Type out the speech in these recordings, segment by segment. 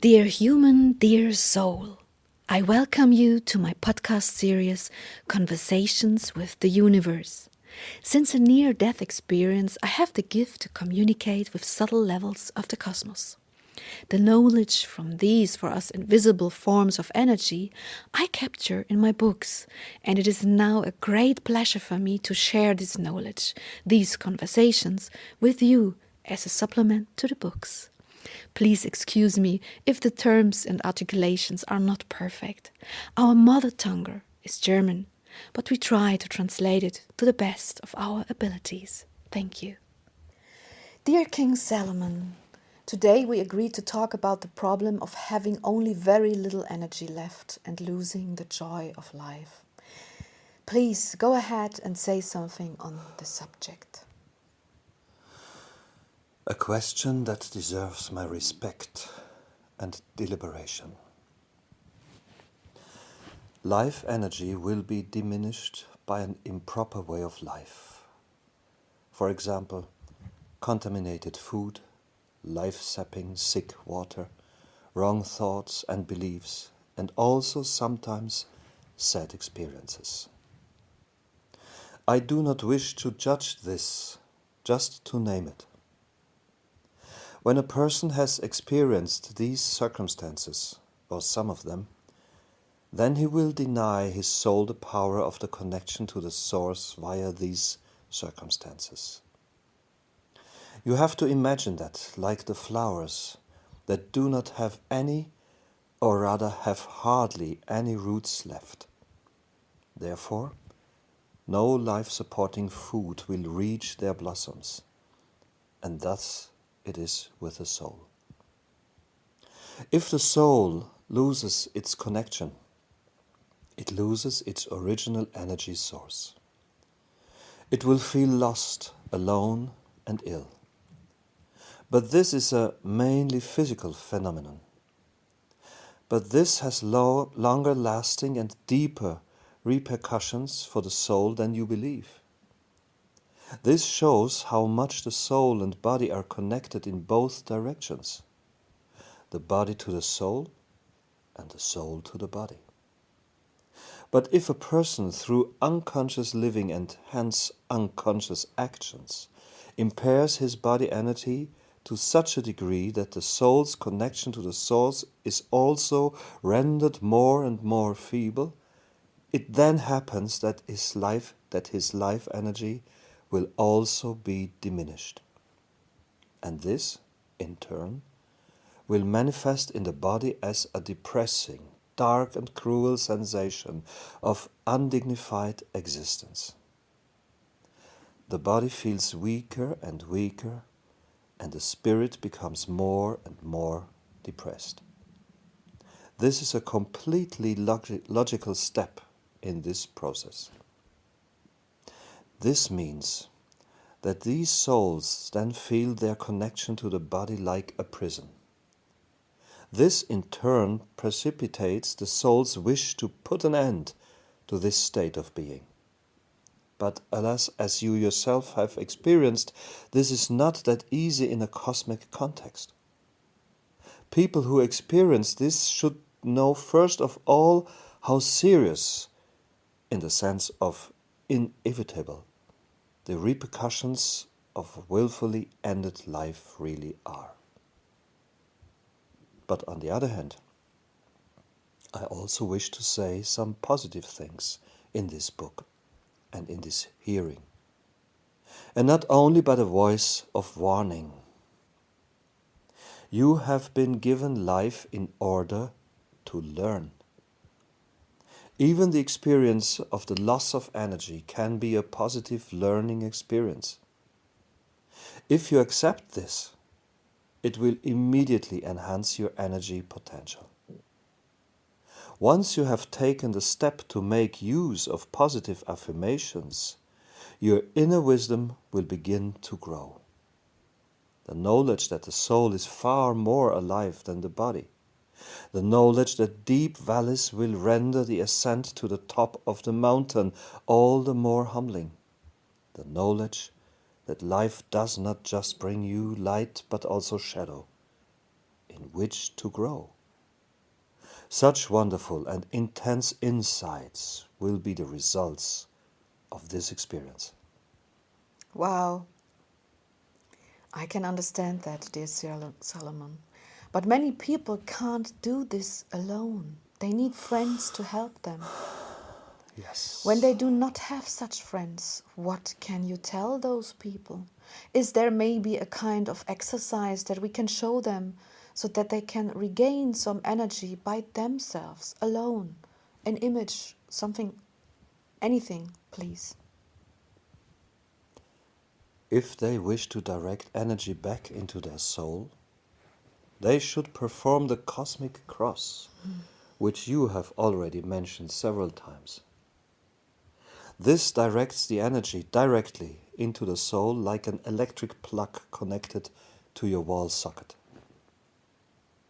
Dear human, dear soul, I welcome you to my podcast series, Conversations with the Universe. Since a near-death experience, I have the gift to communicate with subtle levels of the cosmos. The knowledge from these for us invisible forms of energy I capture in my books, and it is now a great pleasure for me to share this knowledge, these conversations, with you as a supplement to the books. Please excuse me if the terms and articulations are not perfect. Our mother tongue is German, but we try to translate it to the best of our abilities. Thank you. Dear King Solomon, today we agreed to talk about the problem of having only very little energy left and losing the joy of life. Please go ahead and say something on the subject. A question that deserves my respect and deliberation. Life energy will be diminished by an improper way of life. For example, contaminated food, life-sapping sick water, wrong thoughts and beliefs, and also sometimes sad experiences. I do not wish to judge this, just to name it. When a person has experienced these circumstances, or some of them, then he will deny his soul the power of the connection to the source via these circumstances. You have to imagine that, like the flowers that do not have any, or rather have hardly any roots left. Therefore, no life-supporting food will reach their blossoms, and thus it is with the soul. If the soul loses its connection, it loses its original energy source. It will feel lost, alone, and ill. But this is a mainly physical phenomenon. But this has longer lasting and deeper repercussions for the soul than you believe. This shows how much the soul and body are connected in both directions. The body to the soul and the soul to the body. But if a person, through unconscious living and hence unconscious actions, impairs his body energy to such a degree that the soul's connection to the source is also rendered more and more feeble, it then happens that his life energy will also be diminished. And this, in turn, will manifest in the body as a depressing, dark and cruel sensation of undignified existence. The body feels weaker and weaker, and the spirit becomes more and more depressed. This is a completely logical step in this process. This means that these souls then feel their connection to the body like a prison. This in turn precipitates the soul's wish to put an end to this state of being. But alas, as you yourself have experienced, this is not that easy in a cosmic context. People who experience this should know first of all how serious, in the sense of inevitable, the repercussions of willfully ended life really are. But on the other hand, I also wish to say some positive things in this book and in this hearing. And not only by the voice of warning. You have been given life in order to learn. Even the experience of the loss of energy can be a positive learning experience. If you accept this, it will immediately enhance your energy potential. Once you have taken the step to make use of positive affirmations, your inner wisdom will begin to grow. The knowledge that the soul is far more alive than the body. The knowledge that deep valleys will render the ascent to the top of the mountain all the more humbling. The knowledge that life does not just bring you light but also shadow. In which to grow. Such wonderful and intense insights will be the results of this experience. Wow. I can understand that, dear Solomon. But many people can't do this alone. They need friends to help them. Yes. When they do not have such friends, what can you tell those people? Is there maybe a kind of exercise that we can show them so that they can regain some energy by themselves, alone? An image, something, anything, please. If they wish to direct energy back into their soul, they should perform the cosmic cross, which you have already mentioned several times. This directs the energy directly into the soul like an electric plug connected to your wall socket.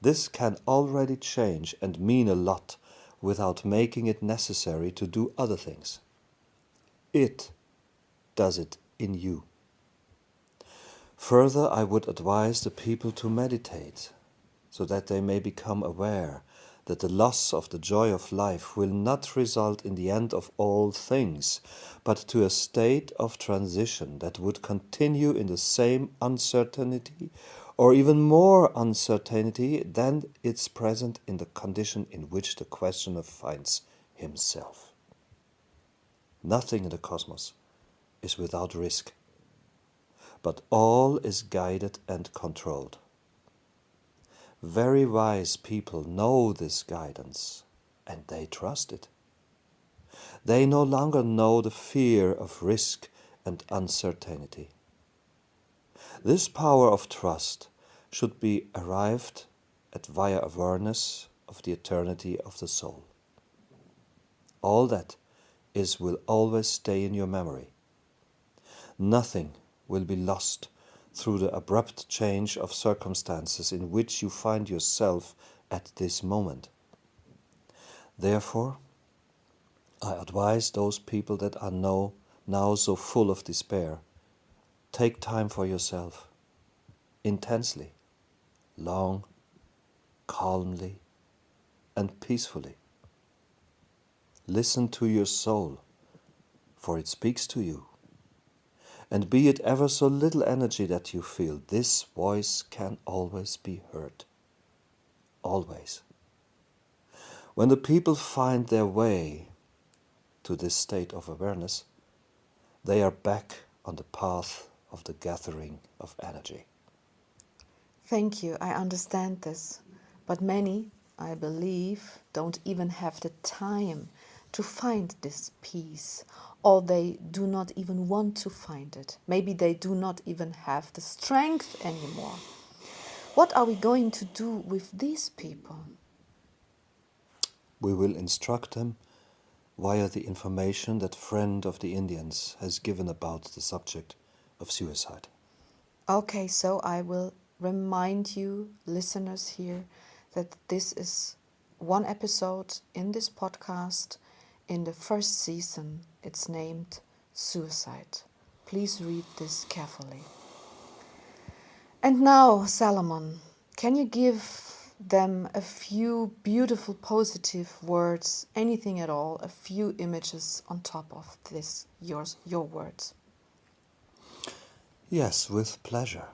This can already change and mean a lot without making it necessary to do other things. It does it in you. Further, I would advise the people to meditate so that they may become aware that the loss of the joy of life will not result in the end of all things, but to a state of transition that would continue in the same uncertainty or even more uncertainty than is present in the condition in which the questioner finds himself. Nothing in the cosmos is without risk, but all is guided and controlled. Very wise people know this guidance, and they trust it. They no longer know the fear of risk and uncertainty. This power of trust should be arrived at via awareness of the eternity of the soul. All that is will always stay in your memory. Nothing will be lost through the abrupt change of circumstances in which you find yourself at this moment. Therefore, I advise those people that are now so full of despair, take time for yourself, intensely, long, calmly, and peacefully. Listen to your soul, for it speaks to you. And be it ever so little energy that you feel, this voice can always be heard. Always. When the people find their way to this state of awareness, they are back on the path of the gathering of energy. Thank you, I understand this. But many, I believe, don't even have the time to find this peace, or they do not even want to find it. Maybe they do not even have the strength anymore. What are we going to do with these people? We will instruct them via the information that friend of the Indians has given about the subject of suicide. Okay, so I will remind you, listeners here, that this is one episode in this podcast in the first season. It's named Suicide. Please read this carefully. And now, Salomon, can you give them a few beautiful positive words, anything at all, a few images on top of this, your words? Yes, with pleasure.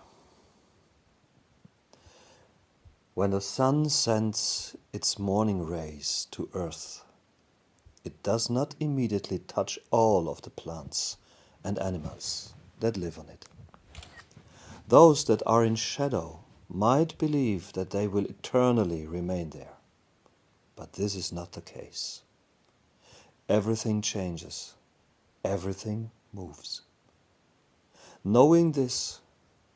When the sun sends its morning rays to earth, it does not immediately touch all of the plants and animals that live on it. Those that are in shadow might believe that they will eternally remain there, but this is not the case. Everything changes, everything moves. Knowing this,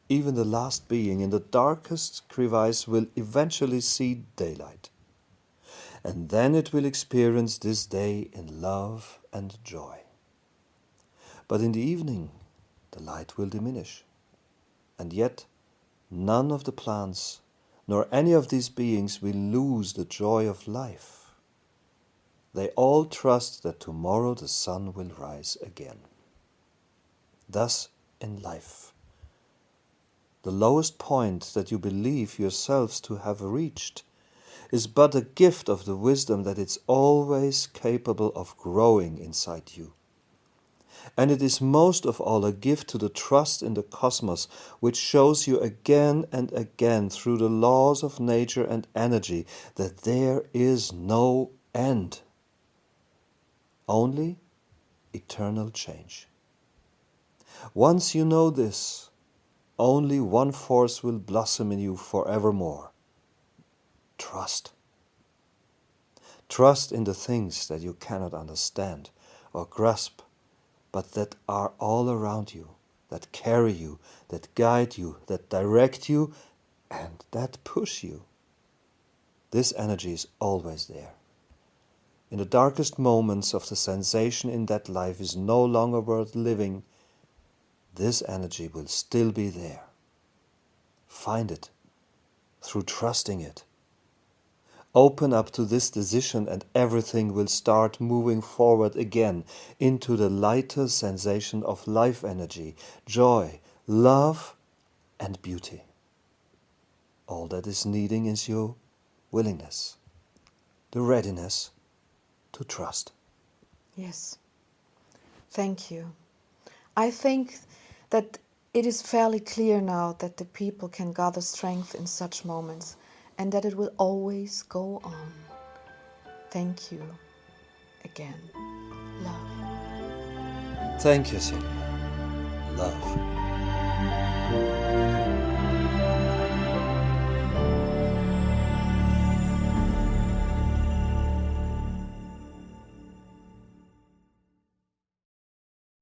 even the last being in the darkest crevice will eventually see daylight, and then it will experience this day in love and joy. But in the evening, the light will diminish, and yet none of the plants nor any of these beings will lose the joy of life. They all trust that tomorrow the sun will rise again. Thus in life, the lowest point that you believe yourselves to have reached, is but a gift of the wisdom that it's always capable of growing inside you. And it is most of all a gift to the trust in the cosmos, which shows you again and again through the laws of nature and energy that there is no end, only eternal change. Once you know this, only one force will blossom in you forevermore: trust. Trust in the things that you cannot understand or grasp, but that are all around you, that carry you, that guide you, that direct you, and that push you. This energy is always there. In the darkest moments of the sensation in that life is no longer worth living, this energy will still be there. Find it through trusting it. Open up to this decision and everything will start moving forward again into the lighter sensation of life energy, joy, love and beauty. All that is needing is your willingness, the readiness to trust. Yes. Thank you. I think that it is fairly clear now that the people can gather strength in such moments and that it will always go on. Thank you again. Love. Thank you, Sylvia. Love.